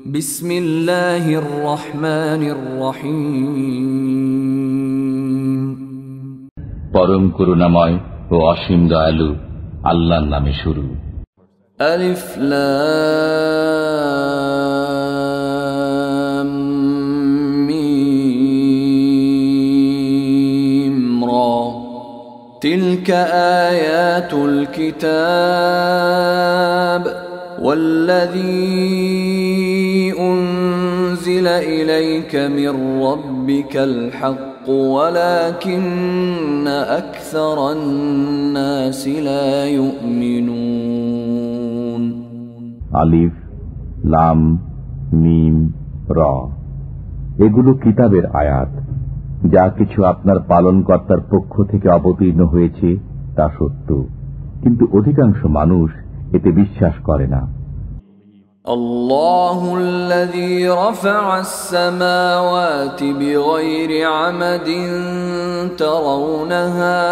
বিসমিল্লাহির রহমানির রহিম। পরম করুণাময় ও অসীম দয়ালু আল্লাহর নামে শুরু। আলিফ লাম মিম রা তিলকা আয়াতুল কিতাব والذي أنزل إليك من ربك الحق ولكن أكثر الناس لا يؤمنون আলিফ লাম মিম রা এগুলো কিতাবের আয়াত। যা কিছু আপনার পালনকর্তার পক্ষ থেকে অবতীর্ণ হয়েছে তা সত্য, কিন্তু অধিকাংশ মানুষ এতে বিশ্বাস করে না। الله الذي رفع السماوات بغير عمد ترونها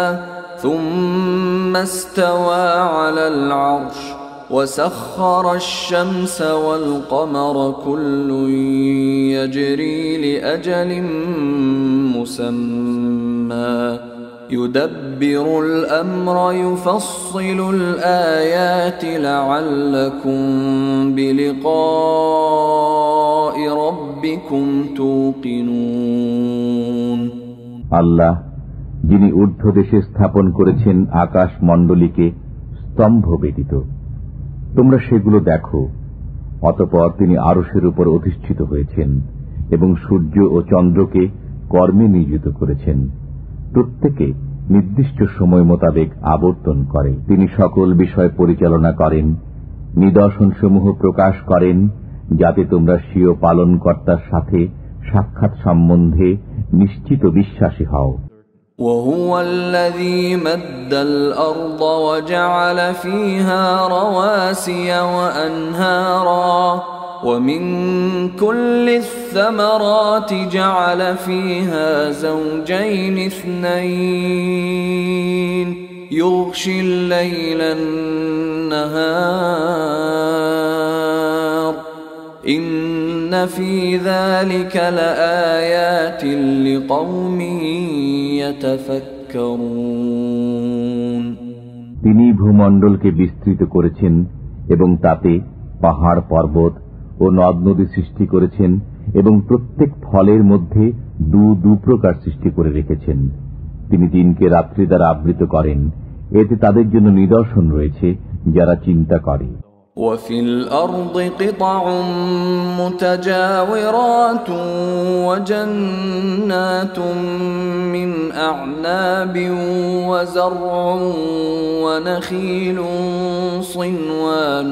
ثم استوى على العرش وسخر الشمس والقمر كل يجري لأجل مسمى يدبر الأمر يفصل الآيات لعلكم بلقاء ربكم توقنون আল্লাহ যিনি ঊর্ধ্বদেশে স্থাপন করেছেন আকাশ মণ্ডলীকে স্তম্ভ ব্যতীত, তোমরা সেগুলো দেখো। অতঃপর তিনি আরশের উপর অধিষ্ঠিত হয়েছেন এবং সূর্য ও চন্দ্রকে কর্মে নিয়োজিত করেছেন। প্রত্যেকে নির্দিষ্ট সময় মোতাবেক আবর্তন করে। তিনি সকল বিষয় পরিচালনা করেন, নিদর্শনসমূহ প্রকাশ করেন, যাতে তোমরা স্বীয় পালনকর্তার সাথে সাক্ষাৎ সম্বন্ধে নিশ্চিত বিশ্বাসী হও। وهو الذي مد الأرض وجعل فيها رواسي وأنهارا ومن كل الثمرات جعل فيها زوجين اثنين يغشي الليل النهار إن في ذلك لآيات لقوم يتفكرون তিনি ভূমণ্ডলকে বিস্তৃত করেছেন এবং তাতে পাহাড় পর্বত ও নদ নদী সৃষ্টি করেছেন এবং প্রত্যেক ফলের মধ্যে দু প্রকার সৃষ্টি করে রেখেছেন। তিনি দিনকে রাত্রি দ্বারা আবৃত করেন, এতে তাদের জন্য নিদর্শন রয়েছে যারা চিন্তা করে। وفي الأرض قطع متجاورات وجنات من أعناب وزرع ونخيل صنوان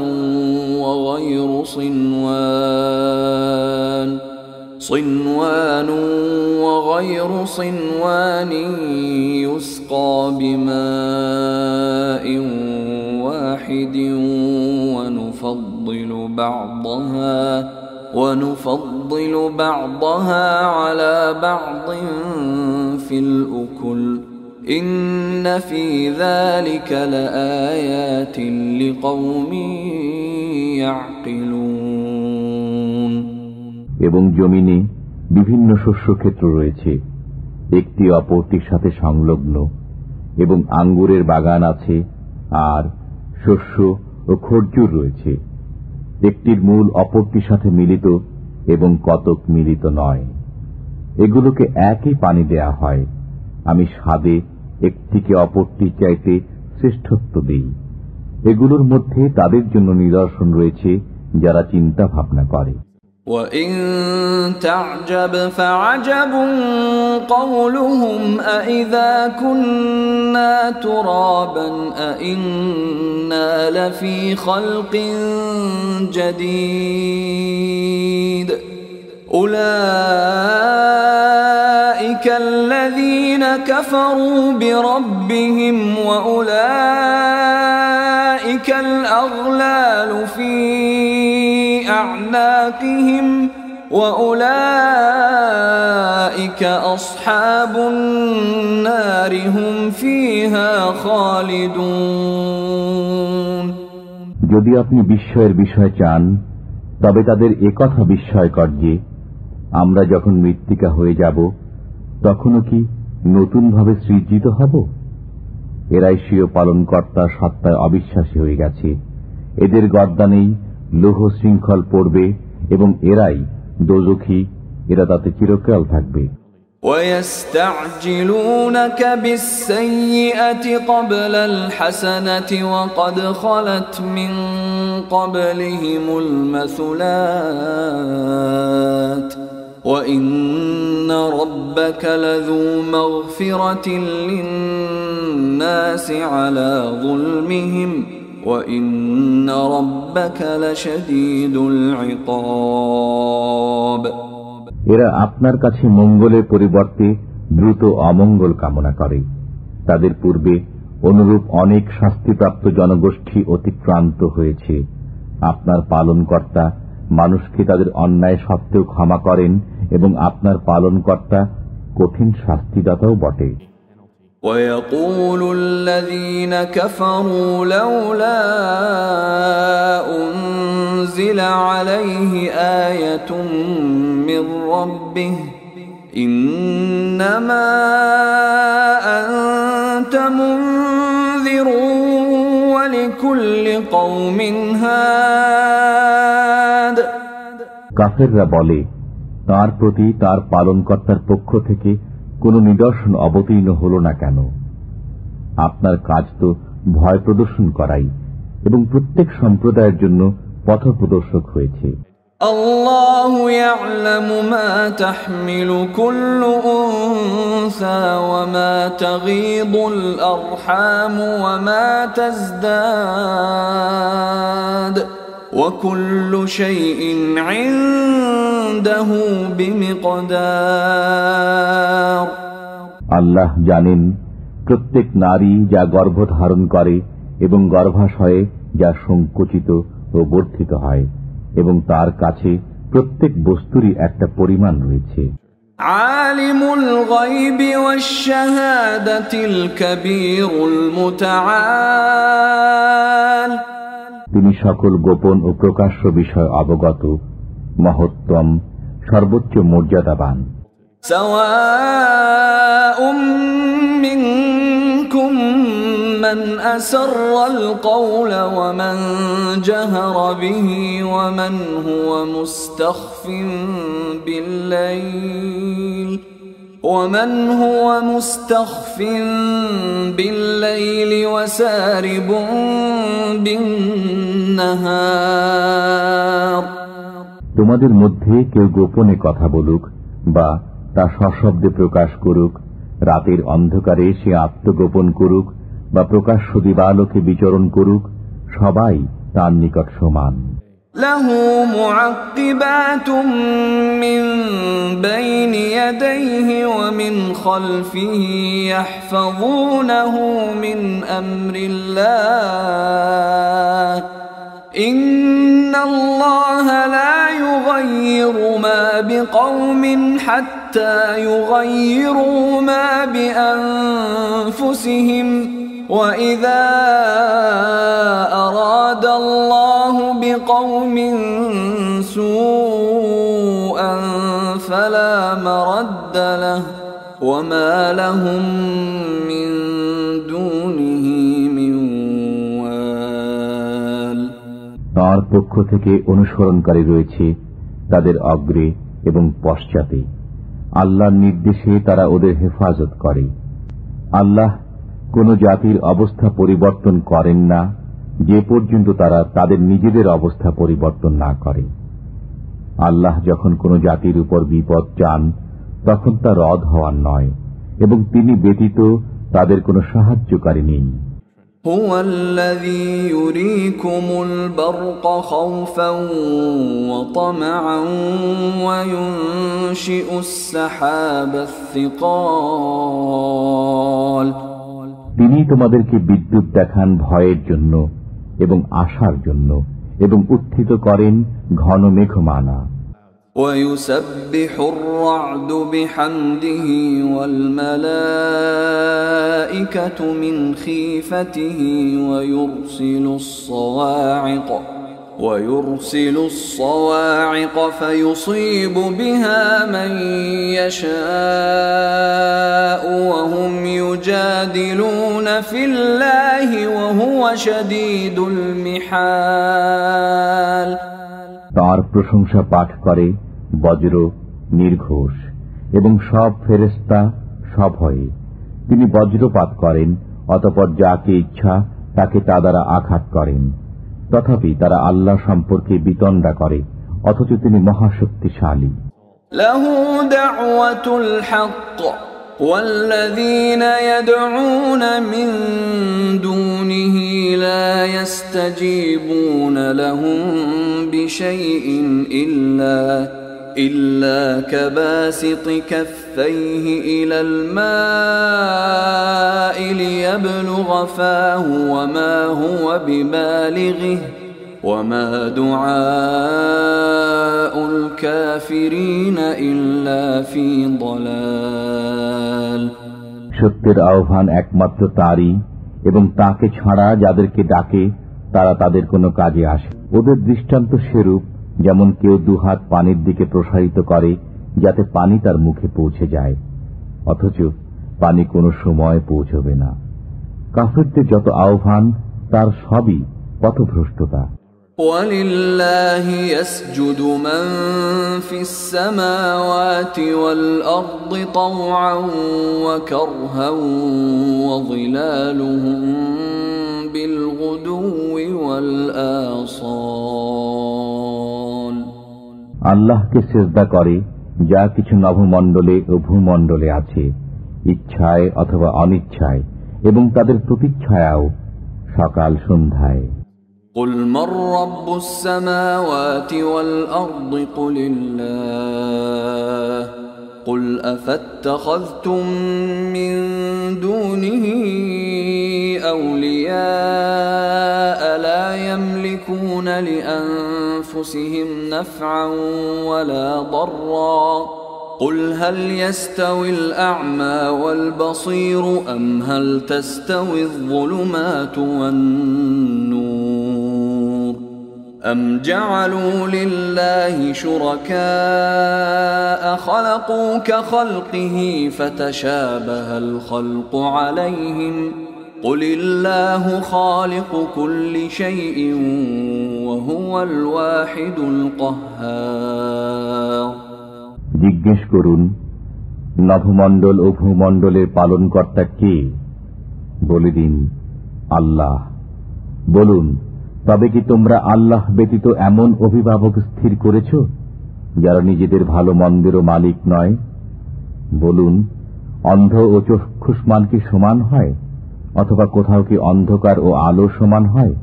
وغير صنوان يسقى بماء واحد ونفضل بعضها على بعض في الأكل إن في ذلك لآيات لقوم يعقلون এবং জমিনে বিভিন্ন শস্যক্ষেত্র রয়েছে, একটি অপরটির সাথে সংলগ্ন, এবং আঙ্গুরের বাগান আছে, আর শস্য ও খরজুর রয়েছে। একটির মূল অপরটির সাথে মিলিত এবং কতক মিলিত নয়। এগুলোকে একই পানি দেয়া হয়। আমি স্বাদে একটিকে অপরটির চাইতে শ্রেষ্ঠত্ব দিই। এগুলোর মধ্যে তাদের জন্য নিদর্শন রয়েছে যারা চিন্তা ভাবনা করে। وَإِن تَعْجَبْ فَعَجَبٌ قَوْلُهُمْ أَإِذَا كُنَّا تُرَابًا أَإِنَّا لَفِي خَلْقٍ جَدِيدٍ أُولَئِكَ الَّذِينَ كَفَرُوا بِرَبِّهِمْ وَأُولَئِكَ الْأَغْلَالُ فِي أعناقهم وأولئك أصحاب النار هم فيها خالدون যদি আপনি বিস্ময়ের বিষয় চান, তবে তাদের একথা বিস্ময়কর যে আমরা যখন মৃত্তিকা হয়ে যাব তখনও কি নতুনভাবে সৃজিত হব? এরাই স্বীয় পালনকর্তার সত্তায় অবিশ্বাসী হয়ে গেছে। এদের গর্দানেই লৌহ শৃঙ্খল পড়বে এবং এরাই দোজখী, এরা তাতে চিরকাল থাকবে। وَيَسْتَعْجِلُونَكَ بِالسَّيِّئَةِ قَبْلَ الْحَسَنَةِ وَقَدْ خَلَتْ مِنْ قَبْلِهِمُ الْمَثُلَاتُ وَإِنَّ رَبَّكَ لَذُو مَغْفِرَةٍ لِلنَّاسِ عَلَى ظُلْمِهِمْ وَإِنَّ رَبَّكَ لَشَدِيدُ الْعِقَابِ। এরা আপনার কাছে মঙ্গলের পরিবর্তে দ্রুত অমঙ্গল কামনা করে। তাদের পূর্বে অনুরূপ অনেক শাস্তিপ্রাপ্ত জনগোষ্ঠী অতিক্রান্ত হয়েছে। আপনার পালনকর্তা মানুষকে তাদের অন্যায় সত্ত্বেও ক্ষমা করেন এবং আপনার পালনকর্তা কঠিন শাস্তিদাতাও বটে। وَيَقُولُ الَّذِينَ كَفَرُوا لَوْلَا أُنْزِلَ عَلَيْهِ آيَةٌ مِّن رَّبِّهِ إِنَّمَا أَنْتَ مُنذِرٌ وَلِكُلِّ قَوْمٍ هَادٍ। কাফেররা বলে, তার প্রতি তার পালনকর্তার পক্ষ থেকে কোন নিদর্শন অবতীর্ণ হল না কেন? আপনার কাজ তো ভয় প্রদর্শন করাই এবং প্রত্যেক সম্প্রদায়ের জন্য পথপ্রদর্শক হয়েছে। আল্লাহু ইয়া'লামু মা তাহমিলু কুল্লু উনসা ওয়া মা তাগীদুল আরহামু ওয়া মা তাজদাদ ওয়া কুল্লু শাইইন 'ইনদাহু বিমিকদার। আল্লাহ জানেন প্রত্যেক নারী যা গর্ভধারণ করে এবং গর্ভাশয়ে যা সংকুচিত ও বর্ধিত হয়, এবং তার কাছে প্রত্যেক বস্তুরই একটা পরিমাণ রয়েছে। আলিমুল গায়বি ওয়াশ শাহাদাতিল কাবীরুল মুতাআল। তিনি সকল গোপন ও প্রকাশ্য বিষয় অবগত, মহত্তম, সর্বোচ্চ মর্যাদাবান। সাওয়াউম মিনকুম মান আসাররাল কওলা ওয়া মান জাহারা বিহি ওয়া মান হুয়া মুস্তাখফিন বিল-লাইল ومن هو مستخف بالليل وسارب بالنهار। তোমাদের মধ্যে কেউ গোপনে কথা বলুক বা তা সশব্দে প্রকাশ করুক, রাতের অন্ধকারে সে আত্মগোপন করুক বা প্রকাশ্য দিবালোকে বিচরণ করুক, সবাই তার নিকট সমান। লাহু মুআক্কিবাতুম মিন বাইনি ইয়াদাইহি ওয়া মিন খালফিহি ইয়াহফাযুনাহু মিন আমরিল্লাহ ইন্নাল্লাহা লা ইউগায়্যিরু মা বিকওমিন হাত্তা ইউগায়্যিরু মা বিআনফুসিহিম وَإِذَا أَرَادَ اللَّهُ بِقَوْمٍ سُوءًا فَلَا مَرَدَّ لَهُ وَمَا لَهُم مِّن دُونِهِ مِن وَالٍ। তার পক্ষ থেকে অনুসরণকারী রয়েছে তাদের অগ্রে এবং পশ্চাতে। আল্লাহর নির্দেশে তারা ওদের হেফাজত করে। আল্লাহ কোন জাতির অবস্থা পরিবর্তন করেন না যে পর্যন্ত তারা তাদের নিজেদের অবস্থা পরিবর্তন না করে। আল্লাহ যখন কোন জাতির উপর বিপদ চান তখন তা রদ হওয়ার নয়, এবং তিনি ব্যতীত তাদের কোনো সাহায্যকারী নেই। হুয়াল্লাযী ইউরীকুমুল বারক খাওফান ওয়া তামআন ওয়া ইউনশিউস সাহাবাস সিকাল। তিনি তোমাদেরকে বিদ্যুৎ দেখান ভয়ের জন্য এবং আশার জন্য, এবং উত্থিত করেন ঘন মেঘমালা। وَيُسَبِّحُ الرَّعْدُ بِحَمْدِهِ وَالْمَلَائِكَةُ مِنْ خِيفَتِهِ وَيُرْسِلُ الصَّوَاعِقَ ويرسل الصواعق فيصيب بها من يشاء وهم يجادلون في الله وهو شديد المحال তার প্রশংসা পাঠ করে বজ্র, নির্ঘোষ এবং সব ফেরেশতা সভয়ে। তিনি বজ্রপাত করেন, অতঃপর যাকে ইচ্ছা তাকে তা দ্বারা আঘাত করেন। তথাপি তারা আল্লাহ সম্পর্কে বিতণ্ডা করে, অথচ তিনি মহাশক্তিশালী। লাহু দাওয়াতুল হক والذين يدعون من دونه لا يستجيبون لهم بشيء إلا كباسط كفيه إلى الماء ليبلغ فاه وما هو ببالغه وما دعاء الكافرين إلا في ضلال সত্যের আহ্বান একমাত্র তারই, এবং তাকে ছাড়া যাদেরকে ডাকে তারা তাদের কোনো কাজে আসে। ওদের দৃষ্টান্ত সেরূপ, যেমন কেউ দুহাত পানির দিকে প্রসারিত করে যাতে পানি তার মুখে পৌঁছে যায়, অথচ পানি কোনো সময় পৌঁছবে না। কাফিরদের যত আহ্বান তার সবই পথভ্রষ্টতা। وَلِلَّهِ يَسْجُدُ مَن فِي السَّمَاوَاتِ وَالْأَرْضِ طَوْعًا وَكَرْهًا وَظِلَالُهُم بِالْغُدُوِّ وَالْآصَالِ আল্লাহকে সিজদা করে যা কিছু নভমণ্ডলে ও ভূমণ্ডলে আছে, ইচ্ছায় অথবা অনিচ্ছায়, এবং তাদের প্রতিচ্ছায়াও সকাল সন্ধ্যায়। قل من رب السماوات والأرض قل الله قل أفاتخذتم من دونه أولياء لا يملكون لأنفسهم نفعا ولا ضرا قل هل يستوي الأعمى والبصير أم هل تستوي الظلمات والنور أم جعلوا لله شركاء خلقوا كخلقه فتشابه الخلق عليهم قل الله خالق كل شيء وهو الواحد القهار জিজ্ঞেস করুন, নভমণ্ডল ও ভূমণ্ডলের পালনকর্তা কে? বলে দিন, আল্লাহ। বলুন, তবে কি তোমরা আল্লাহ ব্যতীত এমন অভিভাবক স্থির করেছ যারা নিজেদের ভালো মন্দেরও মালিক নয়? বলুন, অন্ধ ও চক্ষুষ্মান কি সমান হয়, অথবা কোথাও কি অন্ধকার ও আলো সমান হয়?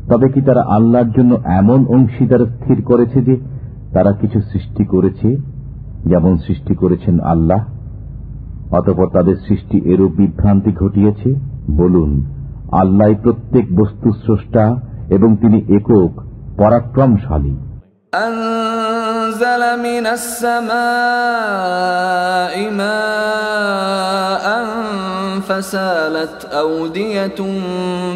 তবে কি তারা আল্লাহর জন্য এমন অংশীদার স্থির করেছে যে তারা কিছু সৃষ্টি করেছে যেমন সৃষ্টি করেছেন আল্লাহ, অতঃপর তাদের সৃষ্টি এরূপ বিভ্রান্তি ঘটিয়েছে? বলুন, আল্লাহ প্রত্যেক বস্তু স্রষ্টা এবং তিনি একক পরাক্রমশালী। أنزل من السماء ماء فسالت أودية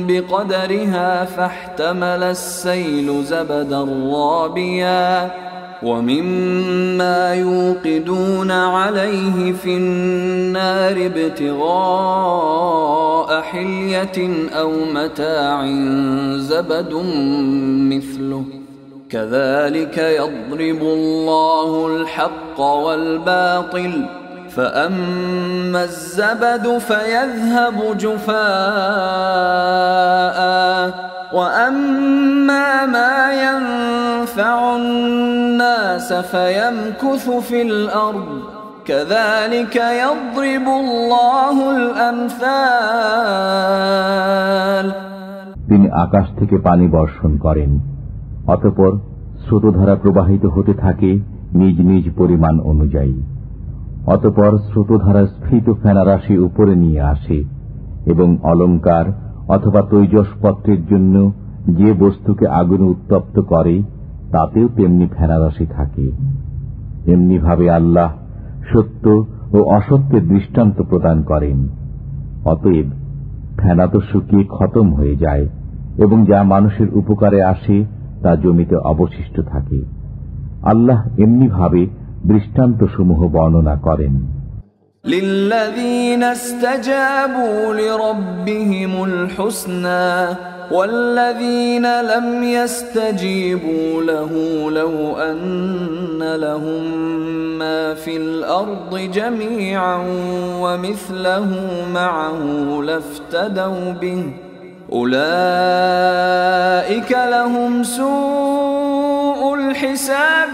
بقدرها فاحتمل السيل زبدا رابيا ومما يوقدون عليه في النار ابتغاء حلية أو متاع زبد مثله كذلك يضرب الله الحق والباطل فأما الزبد فيذهب جفاء وأما ما ينفع الناس فيمكث في الأرض كذلك يضرب الله الأمثال তিনি আকাশ থেকে পানি বর্ষণ করেন, অতঃপর স্রোতধারা প্রবাহিত হতে থাকে নিজ নিজ পরিমাণ অনুযায়ী। অতঃপর স্রোতধারা স্ফীত ফেনারাশি উপরে নিয়ে আসে, এবং অলঙ্কার অথবা তৈজসপত্রের জন্য যে বস্তুকে আগুনে উত্তপ্ত করে তাতেও তেমনি ফেনারাশি থাকে। এমনিভাবে আল্লাহ সত্য ও অসত্যের দৃষ্টান্ত প্রদান করেন। অতএব ফেনা তো শুকিয়ে খতম হয়ে যায়, এবং যা মানুষের উপকারে আসে তা জমিতে অবশিষ্ট থাকে। আল্লাহ এমনিভাবে দৃষ্টান্তসমূহ বর্ণনা করেন। للذين استجابوا لربهم الحسنى والذين لم يستجيبوا له لو أن لهم ما في الأرض جميعا ومثله معه لافتدوا به أولئك لهم سوء الحساب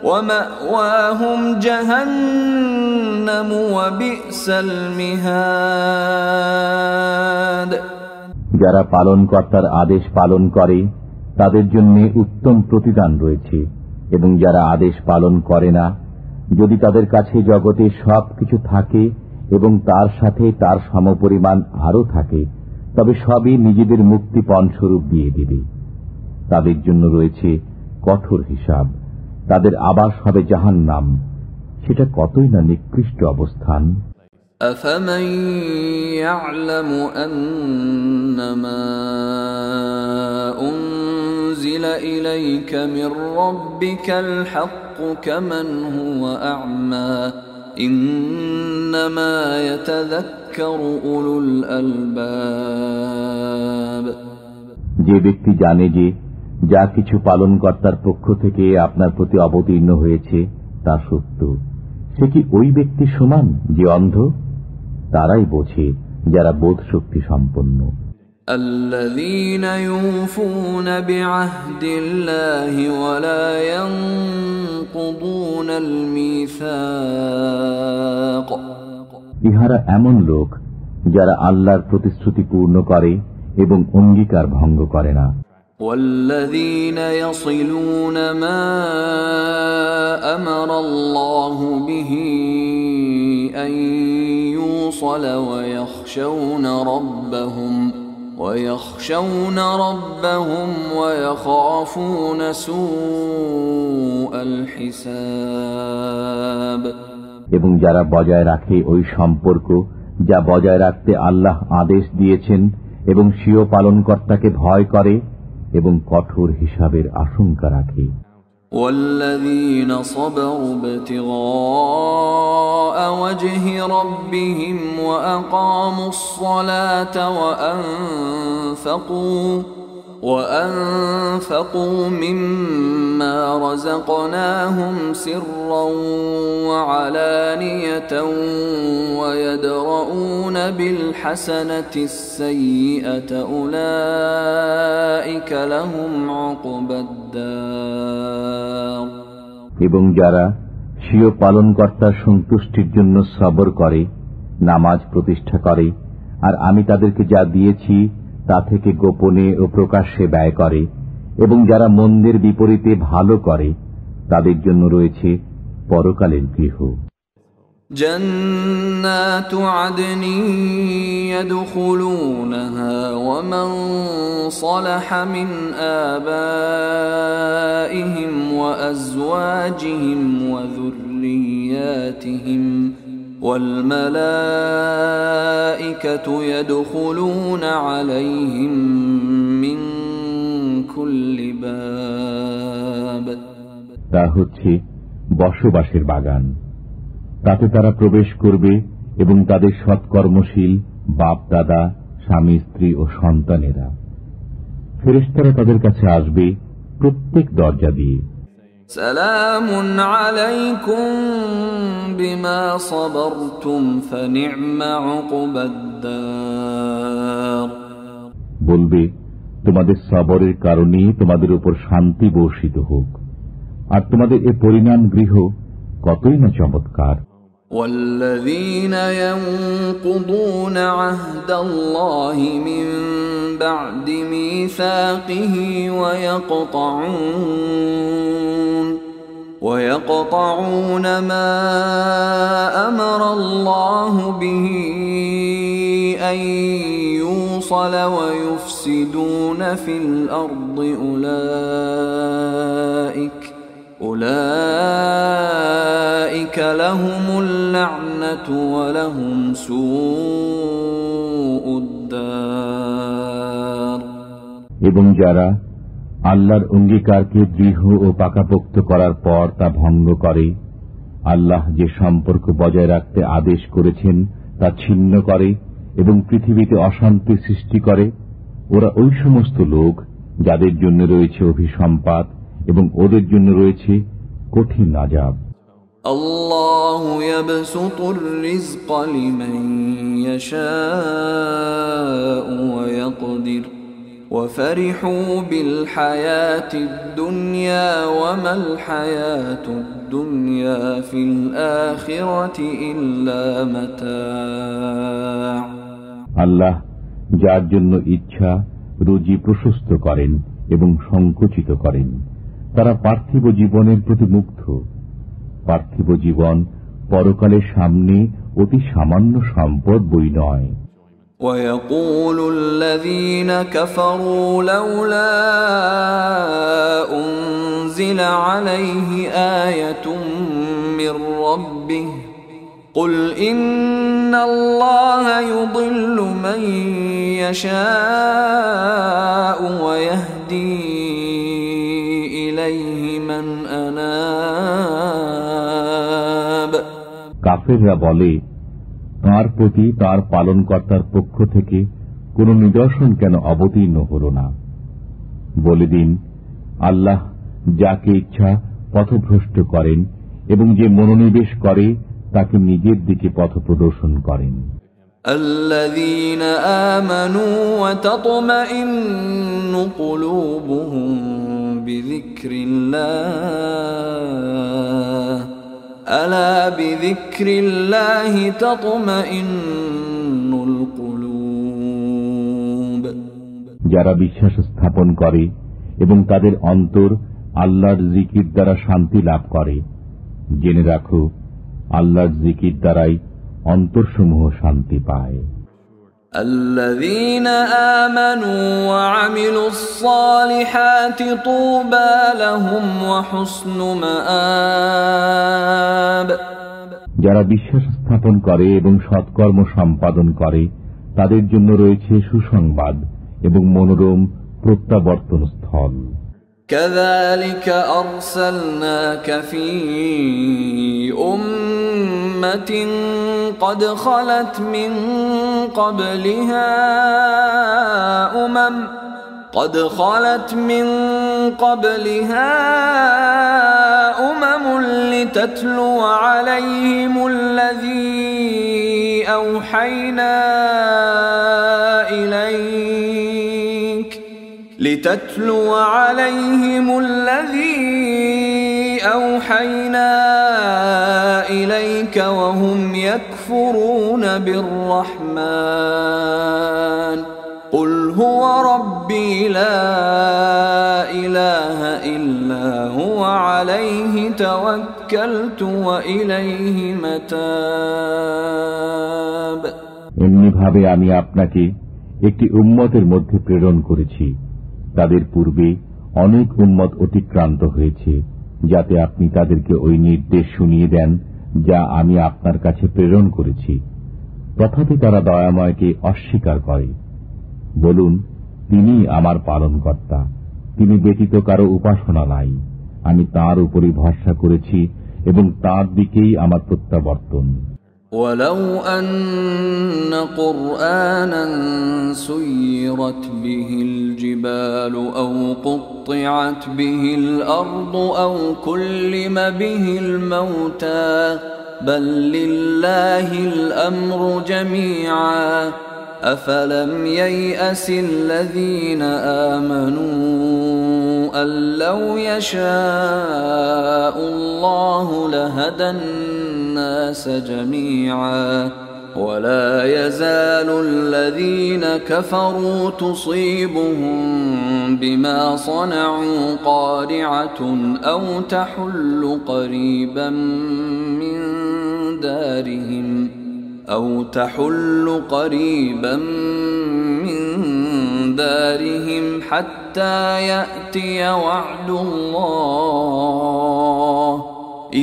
ومأواهم جهنم وبئس المهاد। যারা পালনকর্তার আদেশ পালন করে তাদের জন্য উত্তম প্রতিদান রয়েছে, এবং যারা আদেশ পালন করে না, যদি তাদের কাছে জগতে সবকিছু থাকে এবং তার সাথে তার সমপরিমাণ আরও থাকে, তবে সবই নিজেদের মুক্তিপণ স্বরূপ দিয়ে দিবে। তাদের জন্য রয়েছে কঠোর হিসাব, তাদের আবাস হবে জাহান্নাম, সেটা কতই না নিকৃষ্ট অবস্থান। أفمن يعلم أنما أنزل إليك من ربك الحق كمن هو أعمى إنما يتذكر أولو الألباب। যে ব্যক্তি জানে যে যা কিছু পালনকর্তার পক্ষ থেকে আপনার প্রতি অবতীর্ণ হয়েছে তা সত্য, সে কি ওই ব্যক্তি সমান যে অন্ধ? তারাই বোঝে যারা বোধ শক্তি সম্পন্ন। الذين يوفون بعهد الله ولا ينقضون الميثاق। ইহারা এমন লোক যারা আল্লাহর প্রতিশ্রুতি পূর্ণ করে এবং অঙ্গীকার ভঙ্গ করে না। والذين يصلون ما أمر الله به أن يوصل ويخشون ربهم ويخافون سوء الحساب। এবং যারা বজায় রাখে ওই সম্পর্ক যা বজায় রাখতে আল্লাহ আদেশ দিয়েছেন, এবং স্বীয় পালনকর্তাকে ভয় করে এবং কঠোর হিসাবের আশঙ্কা রাখে। والذين صبروا ابتغاء وجه ربهم وأقاموا الصلاة وأنفقوا مما رزقناهم سرا وعلانية ويدرؤون بالحسنة السيئة أولئك لهم عقبى الدار। এবং যারা স্বীয় পালনকর্তার সন্তুষ্টির জন্য সবর করে, নামাজ প্রতিষ্ঠা করে, আর আমি তাদেরকে যা দিয়েছি তা থেকে গোপনে ও প্রকাশ্যে ব্যয় করে, এবং যারা মন্দের বিপরীতে ভালো করে, তাদের জন্য রয়েছে পরকালের গৃহ। جنات عدن يدخلونها ومن صلح من آبائهم وأزواجهم وذرياتهم والملائكة يدخلون عليهم من كل باب। তা হচ্ছে বসবাসের বাগান, তাতে তারা প্রবেশ করবে এবং তাদের সৎকর্মশীল বাপ দাদা, স্বামী স্ত্রী ও সন্তানেরা। ফেরেশতারা তাদের কাছে আসবে প্রত্যেক দরজা দিয়ে। সালামুন আলাইকুম বিমা সাবারতুম ফানি'মা উকবাদ-দার। বলবে, তোমাদের সবরের কারণে তোমাদের উপর শান্তি বর্ষিত হোক, আর তোমাদের এ পরিণাম গৃহ কতই না চমৎকার। والذين ينقضون عهد الله من بعد ميثاقه ويقطعون ما أمر الله به أن يوصل ويفسدون في الأرض أولئك لهم اللعنة ولهم سوء الدار। এবং যারা আল্লাহর অঙ্গীকারকে দৃঢ় ও পাকাপোক্ত করার পর তা ভঙ্গ করে, আল্লাহ যে সম্পর্ক বজায় রাখতে আদেশ করেছেন তা ছিন্ন করে এবং পৃথিবীতে অশান্তি সৃষ্টি করে, ওরা ওই সমস্ত লোক যাদের জন্য রয়েছে অভিসম্পাত এবং ওদের জন্য রয়েছে কঠিন আযাব। আল্লাহু ইয়াবসুতুর রিজকা লিমান ইয়াশাউ ওয়া ইয়াকদির ওয়া ফারিহু বিল হায়াতিদ দুনিয়া ওয়া মাল হায়াতুদ দুনিয়া ফিল আখিরাতি ইল্লা মাতা'। আল্লাহ যার জন্য ইচ্ছা রুজি প্রশস্ত করেন এবং সংকুচিত করেন, তারা পার্থিব জীবনের প্রতি মুগ্ধ। পার্থিব জীবন পরকালের সামনে অতি সামান্য সম্পদ বই নয়। وَيَقُولُ الَّذِينَ كَفَرُوا لَوْلَا أُنْزِلَ عَلَيْهِ آيَةٌ مِّن رَّبِّهِ قُلْ إِنَّ اللَّهَ يُضِلُّ مَن يَشَاءُ وَيَهْدِي إِلَيْهِ مَنْ أَنَابَ। কাফেররা বলে, তাঁর প্রতি তাঁর পালনকর্তার পক্ষ থেকে কোন নিদর্শন কেন অবতীর্ণ হল না? বলে দিন, আল্লাহ যাকে ইচ্ছা পথভ্রষ্ট করেন এবং যে মনোনিবেশ করে তাকে নিজের দিকে পথ প্রদর্শন করেন। الذين آمنوا وتطمئن قلوبهم بذكر الله ألا بذكر الله تطمئن القلوب। যারা বিশ্বাস স্থাপন করে এবং তাদের অন্তর আল্লাহর জিকির দ্বারা শান্তি লাভ করে, জেনে রাখো আল্লাহর জিকির দ্বারাই অন্তরসমূহ শান্তি পায়। الذين آمنوا وعملوا الصالحات طوبى لهم وحسن مآب। যারা বিশ্বাস স্থাপন করে এবং সৎকর্ম সম্পাদন করে তাদের জন্য রয়েছে সুসংবাদ এবং মনোরম প্রত্যাবর্তন স্থল। كذلك أرسلناك في أمة قد خلت من قبلها أمم لتتلو عليهم الذي أوحينا إليك وهم يكفرون بالرحمن قل هو ربي لا إله إلا هو عليه توكلت وإليه متاب। এমনি ভাবে আমি আপনাকে একটি উম্মতের মধ্যে প্রেরণ করেছি, তাদের পূর্বে অনেক উম্মত অতিক্রান্ত হয়েছে, যাতে আপনি তাদেরকে ওই নির্দেশ শুনিয়ে দেন যা আমি আপনার কাছে প্রেরণ করেছি। তথাপি তারা দয়াময়কে অস্বীকার করে। বলুন, তিনি আমার পালনকর্তা, তিনি ব্যতীত কারো উপাসনা নাই। আমি তাঁর উপরই ভরসা করেছি এবং তাঁর দিকেই আমার প্রত্যাবর্তন। ولو أن قرآنا سيرت به الجبال أو قطعت به الأرض أو كلم به الموتى بل لله الأمر جميعا أفلم ييأس الذين آمنوا أن لو يشاء الله لهدى الناس جميعا ولا يزال الذين كفروا تصيبهم بما صنعوا قارعة أو تحل قريبا من دارهم حتى يأتي وعد الله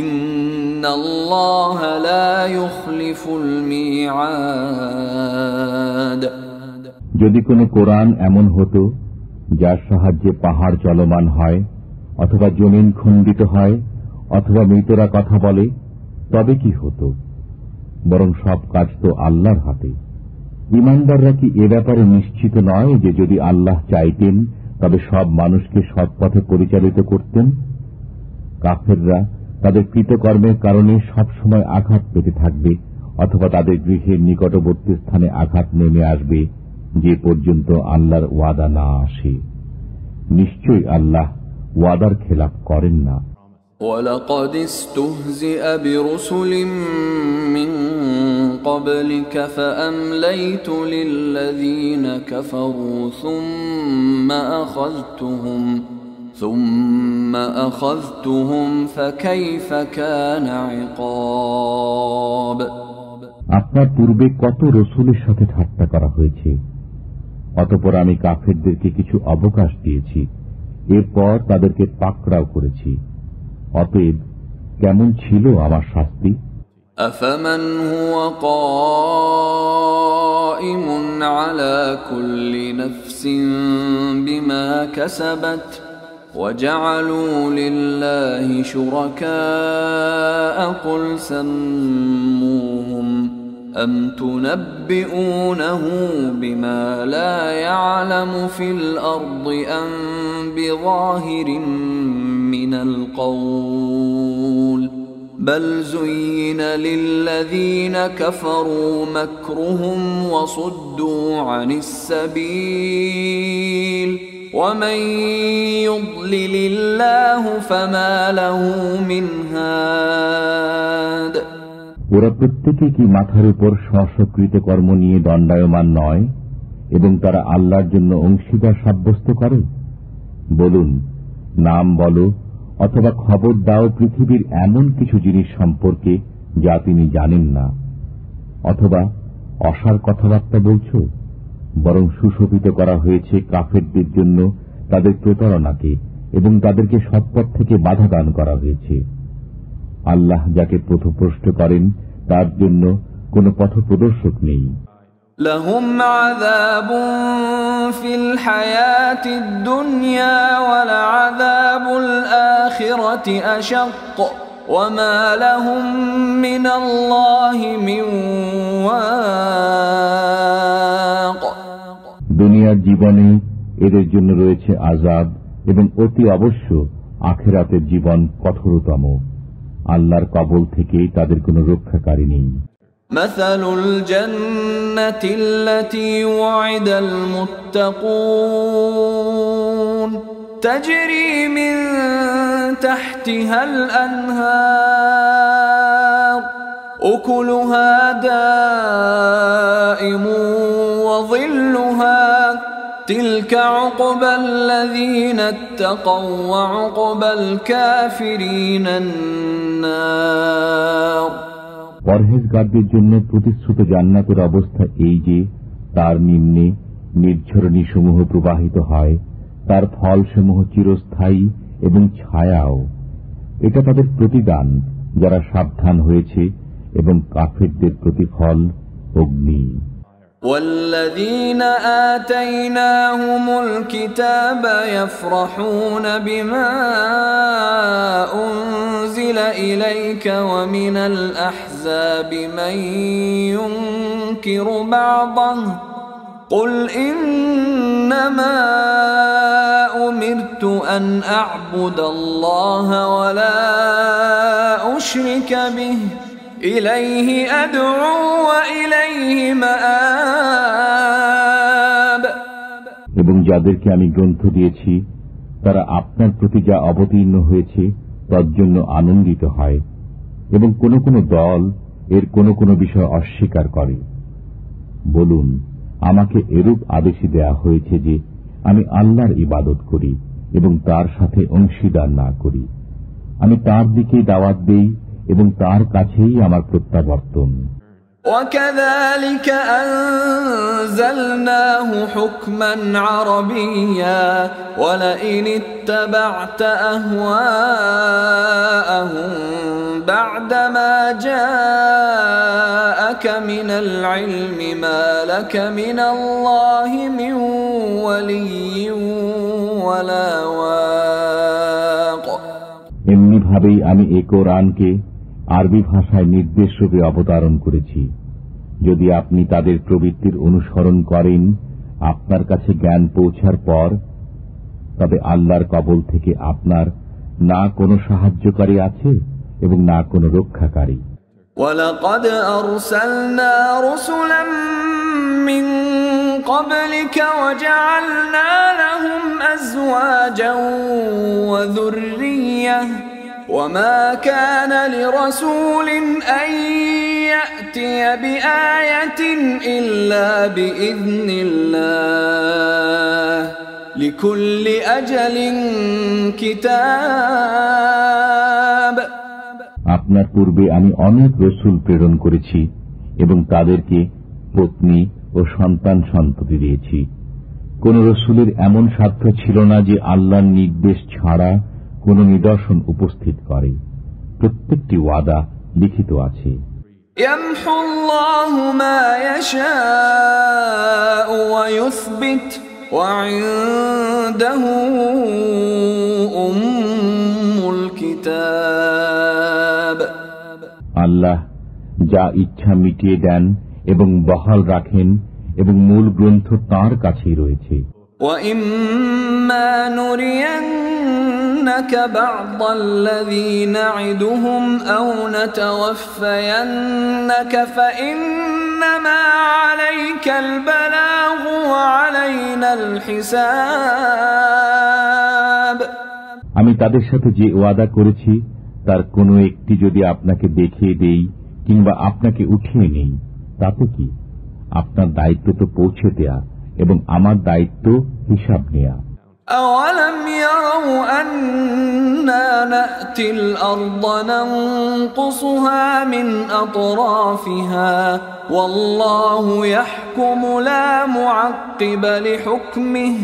إن الله لا يخلف الميعاد। যদি কোনো কোরআন এমন হতো যার সাহায্যে পাহাড় চলমান হয়, অথবা জমিন খণ্ডিত হয়, অথবা মৃতরা কথা বলে, তবে কি হতো? বরং সব কাজ তো আল্লাহর হাতে। ঈমানদাররা কি এ ব্যাপারে নিশ্চিত নয় যে যদি আল্লাহ চাইতেন তবে সব মানুষকে সৎ পথে পরিচালিত করতেন? কাফেররা তাদের কৃতকর্মের কারণে সবসময় আঘাত পেতে থাকবে, অথবা তাদের গৃহের নিকটবর্তী স্থানে আঘাত নেমে আসবে যে পর্যন্ত আল্লাহর ওয়াদা না আসে। নিশ্চয়ই আল্লাহ ওয়াদার খেলাপ করেন না। وَلَقَدِ اسْتُهْزِئَ بِرُسُلٍ مِّن قَبْلِكَ فَأَمْلَيْتُ لِلَّذِينَ كَفَرُوا ثُمَّ أَخَذْتُهُمْ فَكَيْفَ كَانَ عِقَابِ। আপনার পূর্বে কত রসুলের সাথে ঠাট্টা করা হয়েছে, অতঃপর আমি কাফেরদেরকে কিছু অবকাশ দিয়েছি, এরপর তাদেরকে পাকড়াও করেছি। অতএব কেমন ছিল আমার শাস্তি? أَفَمَنْ هُوَ قَائِمٌ عَلَى كُلِّ نَفْسٍ بِمَا كَسَبَتْ وَجَعَلُوا لِلَّهِ شُرَكَاءَ قُلْ سَمُّوهُمْ أَمْ تُنَبِّئُونَهُ بِمَا لَا يَعْلَمُ فِي الْأَرْضِ أَمْ بِظَاهِرٍ مِّنَ الْقَوْلِ بَلْ زُيِّنَ لِلَّذِينَ كَفَرُوا مَكْرُهُمْ وَصُدُّوا عَنِ السَّبِيلِ وَمَن يُضْلِلِ اللَّهُ فَمَا لَهُ مِنْ هَادٍ। ওরা প্রত্যেকে কি মাথার উপর স্বস্বকৃত কর্ম নিয়ে দণ্ডায়মান নয় এবং তারা আল্লাহর জন্য অংশীদার সাব্যস্ত করে? বলুন, নাম বলো অথবা খবর দাও পৃথিবীর এমন কিছু জিনিস সম্পর্কে যা তিনি জানেন না, অথবা অসার কথাবার্তা বলছ। বরং সুশোভিত করা হয়েছে কাফেরদের জন্য তাদের প্রতারণাকে এবং তাদেরকে সৎপথ থেকে বাধা দান করা হয়েছে। আল্লাহ যাকে পথভ্রষ্ট করেন তার জন্য কোনো পথপ্রদর্শক নেই। لهم عذاب في الحياة الدنيا ولعذاب الآخرة أشق وما لهم من الله من واق। দুনিয়ার জীবনে এদের জন্য রয়েছে আযাব এবং অতি অবশ্য আখিরাতের জীবন কঠোরতম। আল্লাহর কবল থেকে তাদের কোনো রক্ষাকারী নেই। مثل الجنة التي وعد المتقون تجري من تحتها الأنهار أكلها دائم وظلها تلك عقبى الذين اتقوا وعقبى الكافرين النار। পরহেজগারদের জন্য প্রতিশ্রুত জান্নাতের অবস্থা এই যে তার নিম্নে নির্ঝরণী সমূহ প্রবাহিত হয়, তার ফলসমূহ চিরস্থায়ী এবং ছায়াও। এটা তাদের প্রতিদান যারা সাবধান হয়েছে, এবং কাফেরদের প্রতিফল অগ্নি। والذين آتيناهم الكتاب يفرحون بما أنزل إليك ومن الأحزاب من ينكر بعضه قل إنما أمرت أن أعبد الله ولا أشرك به إليه أدعو وإليه مآب। এবং যাদেরকে আমি গ্রন্থ দিয়েছি তারা আপনার প্রতি যা অবতীর্ণ হয়েছে তার জন্য আনন্দিত হয়, এবং কোন কোন দল এর কোন কোন বিষয় অস্বীকার করে। বলুন, আমাকে এরূপ আদেশই দেয়া হয়েছে যে আমি আল্লাহর ইবাদত করি এবং তার সাথে অংশীদার না করি। আমি তার দিকেই দাওয়াত দেই এবং তার কাছেই আমার প্রত্যাবর্তন। وكذلك أنزلناه حكما عربيا ولئن اتبعت أهواءهم بعدما جاءك من العلم ما لك من الله من ولي ولا واق এমনি ভাবেই আমি এই কোরআনকে আরবি ভাষায় নির্দেশ রূপে অবতারণ করেছি। যদি আপনি তাদের প্রবৃত্তির অনুসরণ করেন আপনার কাছে জ্ঞান পৌঁছার পর, তবে আল্লাহর কবল থেকে আপনার না কোনো সাহায্যকারী আছে এবং না কোনো রক্ষাকারী। وَلَقَدْ أَرْسَلْنَا رُسُلًا مِّن قَبْلِكَ وَجَعَلْنَا لَهُمْ أَزْوَاجًا وَذُرِّيَّةً وَمَا كَانَ لِرَسُولٍ أَن يَأْتِيَ بِآيَةٍ إِلَّا بِإِذْنِ اللَّهِ لِكُلِّ أَجَلٍ كِتَابٌ আপনার পূর্বে আমি অনেক রসুল প্রেরণ করেছি এবং তাদেরকে পত্নী ও সন্তান সন্ততি দিয়েছি। কোন রসুলের এমন সাধ্য ছিল না যে আল্লাহর নির্দেশ ছাড়া কোন নিদর্শন উপস্থিত করে। প্রত্যেকটি ওয়াদা লিখিত আছে। يَمْحُو اللَّهُ مَا يَشَاءُ وَيُثْبِتُ وَعِندَهُ أُمُّ الْكِتَابِ আল্লাহ যা ইচ্ছা মিটিয়ে দেন এবং বহাল রাখেন এবং মূল গ্রন্থ তাঁর কাছেই রয়েছে। وَإِمَّا نُرِيَنَّكَ بَعْضَ الَّذِي نَعِدُهُمْ أَوْ نَتَوَفَّيَنَّكَ فَإِنَّمَا عَلَيْكَ الْبَلَاغُ وَعَلَيْنَا الْحِسَابُ আমি তাদের সাথে যে ওয়াদা করেছি তার কোনো একটি যদি আপনাকে দেখিয়ে দেই কিংবা আপনাকে উঠিয়ে নেই, তাতে কি? আপনার দায়িত্ব তো পৌঁছে দেয়া এবং আমার দায়িত্ব হিসাব নেয়া। أَوَلَمْ يَرَوْا أَنَّا نَأْتِي الْأَرْضَ نَنقُصُهَا مِنْ أَطْرَافِهَا وَاللَّهُ يَحْكُمُ لَا مُعَقِّبَ لِحُكْمِهِ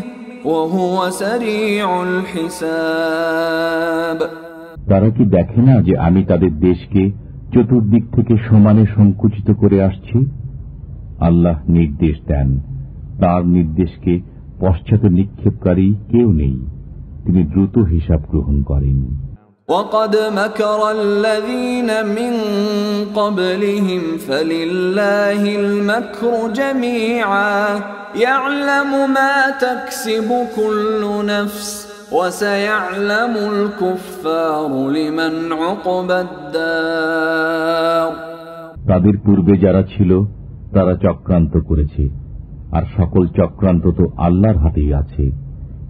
وَهُوَ سَرِيعُ الْحِسَابِ তারা কি দেখে না যে আমি তাদের দেশকে চতুর্দিক থেকে সমানে সংকুচিত করে আসছি? আল্লাহ নির্দেশ দেন, তার নির্দেশকে পশ্চাতে নিক্ষেপকারী কেউ নেই। তিনি দ্রুত হিসাব গ্রহণ করেন। وَقَدْ مَكَرَ الَّذِينَ مِنْ قَبْلِهِمْ فَلِلَّهِ الْمَكْرُ جَمِيعًا يَعْلَمُ مَا تَكْسِبُ كُلُّ نَفْسٍ وَسَيَعْلَمُ الْكُفَّارُ لِمَنْ عُقْبَى الدَّارِ তাদের পূর্বে যারা ছিল তারা চক্রান্ত করেছে, আর সকল চক্রান্ত তো আল্লাহর হাতেই আছে।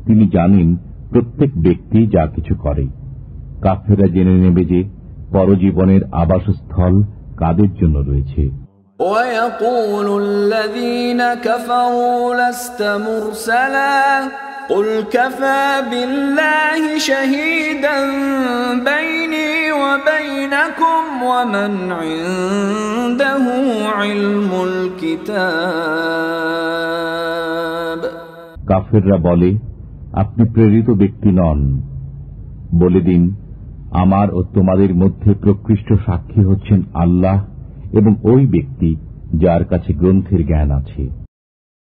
তিনি জানেন প্রত্যেক ব্যক্তি যা কিছু করে। কাফেররা জেনে নেবে যে পরজীবনের আবাসস্থল কাদের জন্য রয়েছে। وَيَقُولُ الَّذِينَ كَفَرُوا لَسْتَ مُرْسَلًا قُلْ كَفَى بِاللَّهِ شَهِيدًا بَيْنِي وَبَيْنَكُمْ وَمَنْ عِندَهُ عِلْمُ الْكِتَابِ কাফেররা বলে, আপনি প্রেরিত ব্যক্তি নন। বলে দিন, আমার ও তোমাদের মধ্যে প্রকৃষ্ট সাক্ষী হচ্ছেন আল্লাহ এবং ওই ব্যক্তি যার কাছে গ্রন্থের জ্ঞান আছে।